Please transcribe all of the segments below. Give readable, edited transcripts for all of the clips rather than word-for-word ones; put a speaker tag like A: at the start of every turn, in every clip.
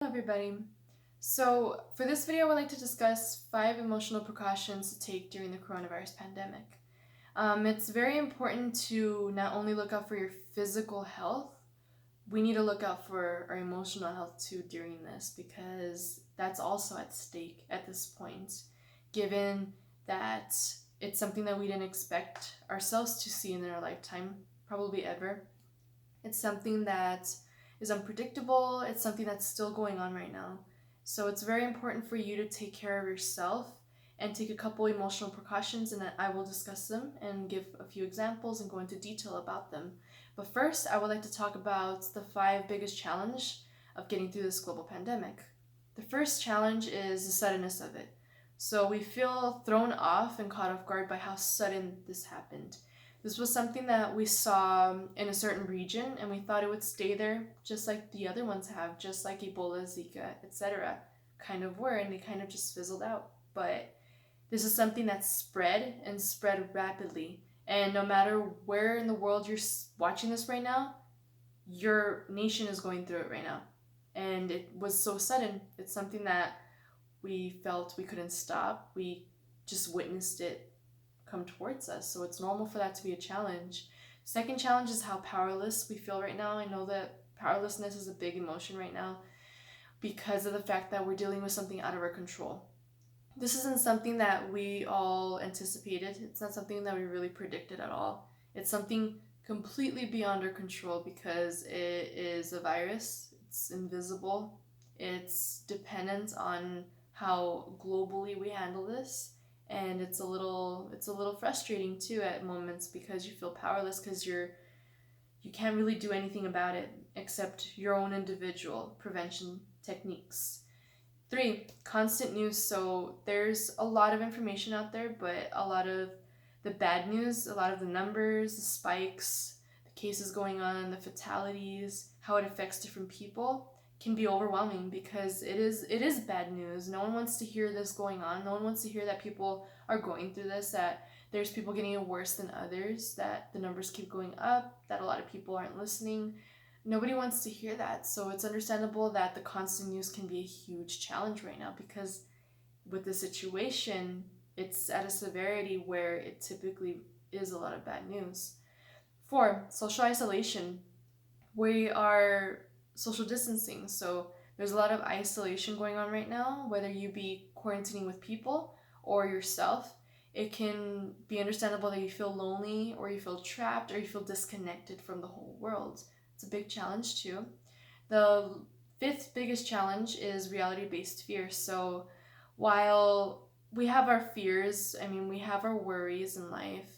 A: Hello everybody. So for this video, I would like to discuss 5 emotional precautions to take during the coronavirus pandemic. It's very important to not only look out for your physical health, we need to look out for our emotional health too during this because that's also at stake at this point, given that it's something that we didn't expect ourselves to see in our lifetime, probably ever. It's something that is unpredictable. It's something that's still going on right now. So it's very important for you to take care of yourself and take a couple emotional precautions, and I will discuss them and give a few examples and go into detail about them. But first, I would like to talk about the 5 biggest challenge of getting through this global pandemic. The first challenge is the suddenness of it. So we feel thrown off and caught off guard by how sudden this happened. This was something that we saw in a certain region, and we thought it would stay there just like the other ones have, just like Ebola, Zika, etc. kind of were, and they kind of just fizzled out. But this is something that spread and spread rapidly. And no matter where in the world you're watching this right now, your nation is going through it right now. And it was so sudden. It's something that we felt we couldn't stop. We just witnessed it come towards us. So it's normal for that to be a challenge. Second challenge is how powerless we feel right now. I know that powerlessness is a big emotion right now because of the fact that we're dealing with something out of our control. This isn't something that we all anticipated. It's not something that we really predicted at all. It's something completely beyond our control because it is a virus. It's invisible. It's dependent on how globally we handle this, and it's a little frustrating too at moments because you feel powerless because you can't really do anything about it except your own individual prevention techniques. 3, constant news. So there's a lot of information out there, but a lot of the bad news, a lot of the numbers, the spikes, the cases going on, the fatalities, how it affects different people can be overwhelming because it is bad news. No one wants to hear this going on. No one wants to hear that people are going through this, that there's people getting it worse than others, that the numbers keep going up, that a lot of people aren't listening. Nobody wants to hear that. So it's understandable that the constant news can be a huge challenge right now because with the situation, it's at a severity where it typically is a lot of bad news. 4, social isolation. We are social distancing, so there's a lot of isolation going on right now, whether you be quarantining with people or yourself. It can be understandable that you feel lonely or you feel trapped or you feel disconnected from the whole world. It's a big challenge too. The 5th biggest challenge is reality-based fear. So while we have our fears, we have our worries in life,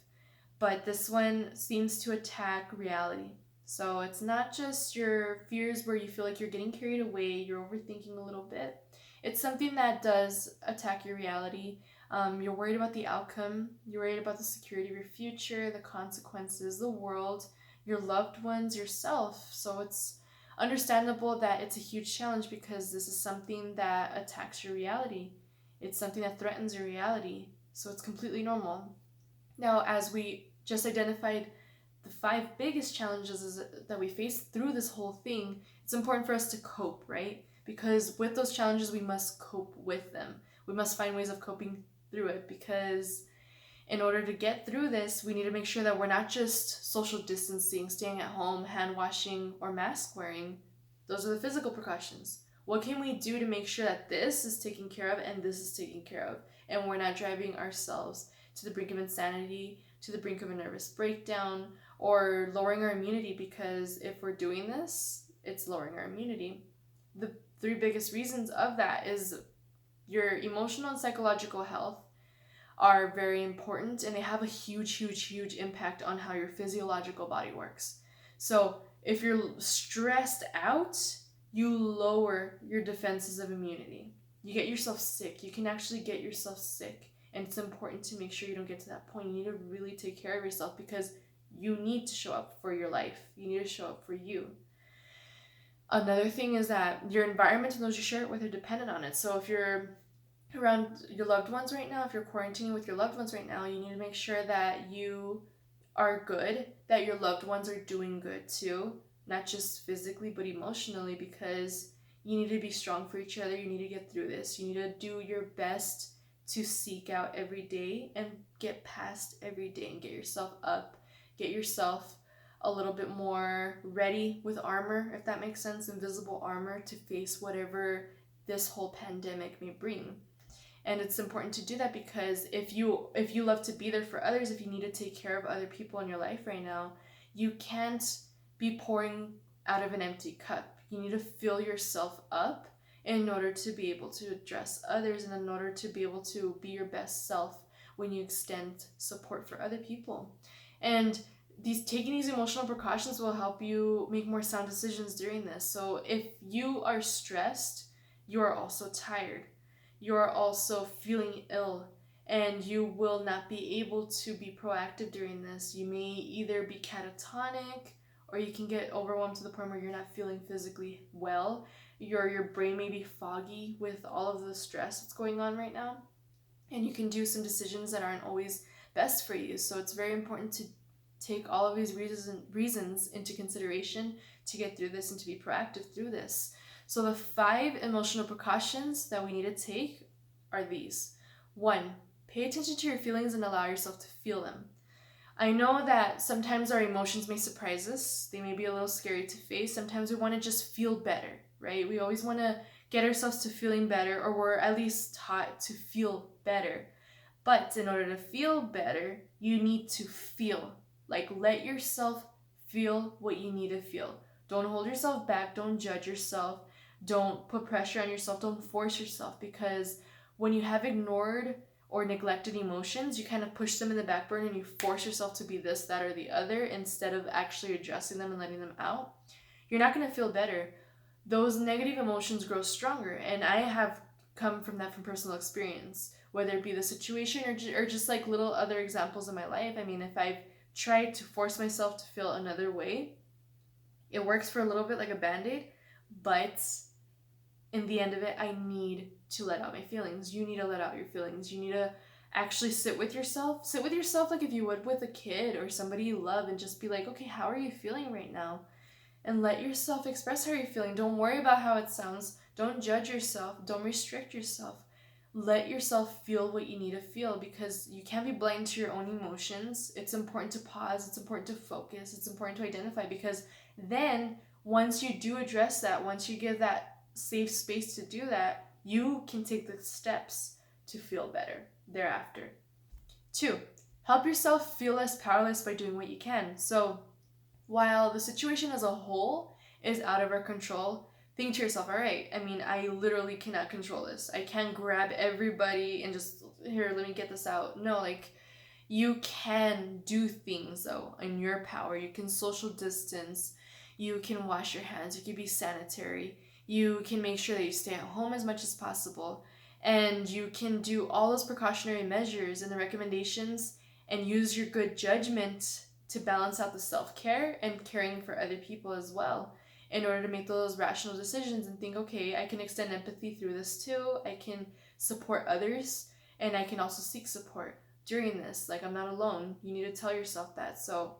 A: but this one seems to attack reality. So it's not just your fears where you feel like you're getting carried away, you're overthinking a little bit. It's something that does attack your reality. You're worried about the outcome, you're worried about the security of your future, the consequences, the world, your loved ones, yourself. So it's understandable that it's a huge challenge because this is something that attacks your reality. It's something that threatens your reality. So it's completely normal. Now, as we just identified the 5 biggest challenges that we face through this whole thing, it's important for us to cope, right? Because with those challenges, we must cope with them. We must find ways of coping through it because in order to get through this, we need to make sure that we're not just social distancing, staying at home, hand washing, or mask wearing. Those are the physical precautions. What can we do to make sure that this is taken care of and this is taken care of, and we're not driving ourselves to the brink of insanity, to the brink of a nervous breakdown, or lowering our immunity? Because if we're doing this, it's lowering our immunity. The 3 biggest reasons of that is your emotional and psychological health are very important, and they have a huge impact on how your physiological body works. So if you're stressed out, you lower your defenses of immunity. You get yourself sick. You can actually get yourself sick. And it's important to make sure you don't get to that point. You need to really take care of yourself because you need to show up for your life. You need to show up for you. Another thing is that your environment and those you share it with are dependent on it. So if you're around your loved ones right now, if you're quarantining with your loved ones right now, you need to make sure that you are good, that your loved ones are doing good too, not just physically but emotionally, because You need to be strong for each other. You need to get through this. You need to do your best to seek out every day and get past every day and get yourself up, get yourself a little bit more ready with armor, if that makes sense, invisible armor to face whatever this whole pandemic may bring. And it's important to do that because if you love to be there for others, if you need to take care of other people in your life right now, you can't be pouring out of an empty cup. You need to fill yourself up in order to be able to address others and in order to be able to be your best self when you extend support for other people. And taking these emotional precautions will help you make more sound decisions during this. So if you are stressed, you are also tired. You are also feeling ill, and you will not be able to be proactive during this. You may either be catatonic, or you can get overwhelmed to the point where you're not feeling physically well. Your brain may be foggy with all of the stress that's going on right now, and you can do some decisions that aren't always best for you. So it's very important to take all of these reasons into consideration to get through this and to be proactive through this. So the 5 emotional precautions that we need to take are these. 1, pay attention to your feelings and allow yourself to feel them. I know that sometimes our emotions may surprise us. They may be a little scary to face. Sometimes we want to just feel better, right? We always want to get ourselves to feeling better, or we're at least taught to feel better. But in order to feel better, you need to feel. Like, let yourself feel what you need to feel. Don't hold yourself back. Don't judge yourself. Don't put pressure on yourself. Don't force yourself, because when you have ignored or neglected emotions, you kind of push them in the back burner and you force yourself to be this, that, or the other instead of actually addressing them and letting them out. You're not going to feel better. Those negative emotions grow stronger, and I have come from that from personal experience, whether it be the situation or just like little other examples in my life. I mean, if I've tried to force myself to feel another way, it works for a little bit like a band-aid, but in the end of it, I need to let out my feelings. You need to let out your feelings. You need to actually sit with yourself. Sit with yourself like if you would with a kid or somebody you love, and just be like, okay, how are you feeling right now? And let yourself express how you're feeling. Don't worry about how it sounds. Don't judge yourself. Don't restrict yourself. Let yourself feel what you need to feel, because you can't be blind to your own emotions. It's important to pause. It's important to focus. It's important to identify, because then once you do address that, once you give that safe space to do that, you can take the steps to feel better thereafter. 2, help yourself feel less powerless by doing what you can. So while the situation as a whole is out of our control, think to yourself, all right, I mean, I literally cannot control this. I can't grab everybody and just, here, let me get this out. No, like, you can do things though in your power. You can social distance. You can wash your hands. You can be sanitary. You can make sure that you stay at home as much as possible. And you can do all those precautionary measures and the recommendations and use your good judgment to balance out the self-care and caring for other people as well, in order to make those rational decisions and think, okay, I can extend empathy through this too. I can support others, and I can also seek support during this. Like, I'm not alone. You need to tell yourself that. So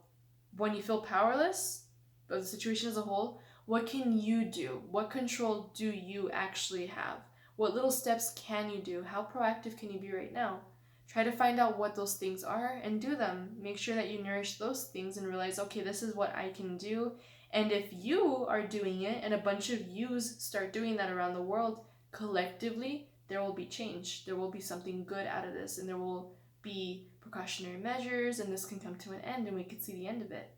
A: when you feel powerless of the situation as a whole, what can you do? What control do you actually have? What little steps can you do? How proactive can you be right now? Try to find out what those things are and do them. Make sure that you nourish those things and realize, okay, this is what I can do. And if you are doing it and a bunch of yous start doing that around the world, collectively, there will be change. There will be something good out of this, and there will be precautionary measures, and this can come to an end, and we can see the end of it.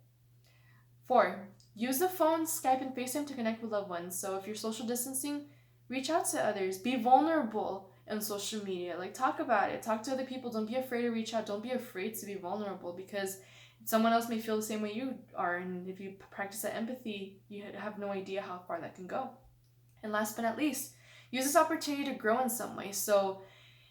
A: 4, use the phone, Skype, and FaceTime to connect with loved ones. So if you're social distancing, reach out to others. Be vulnerable on social media. Like, talk about it. Talk to other people. Don't be afraid to reach out. Don't be afraid to be vulnerable, because someone else may feel the same way you are. And if you practice that empathy, you have no idea how far that can go. And last but not least, use this opportunity to grow in some way. So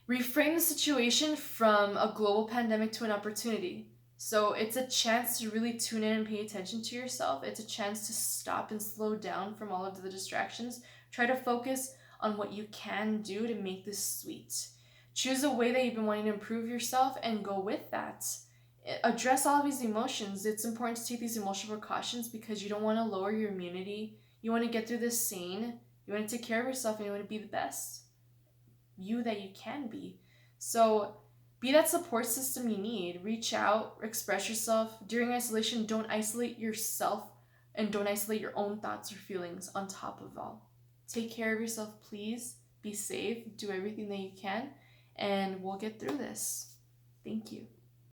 A: reframe the situation from a global pandemic to an opportunity. So it's a chance to really tune in and pay attention to yourself. It's a chance to stop and slow down from all of the distractions. Try to focus on what you can do to make this sweet. Choose a way that you've been wanting to improve yourself and go with that. Address all of these emotions. It's important to take these emotional precautions because you don't want to lower your immunity. You want to get through this sane. You You want to take care of yourself, and you want to be the best you that you can be. So be that support system you need. Reach out, express yourself. During isolation, don't isolate yourself and don't isolate your own thoughts or feelings on top of all. Take care of yourself, please. Be safe. Do everything that you can, and we'll get through this. Thank you.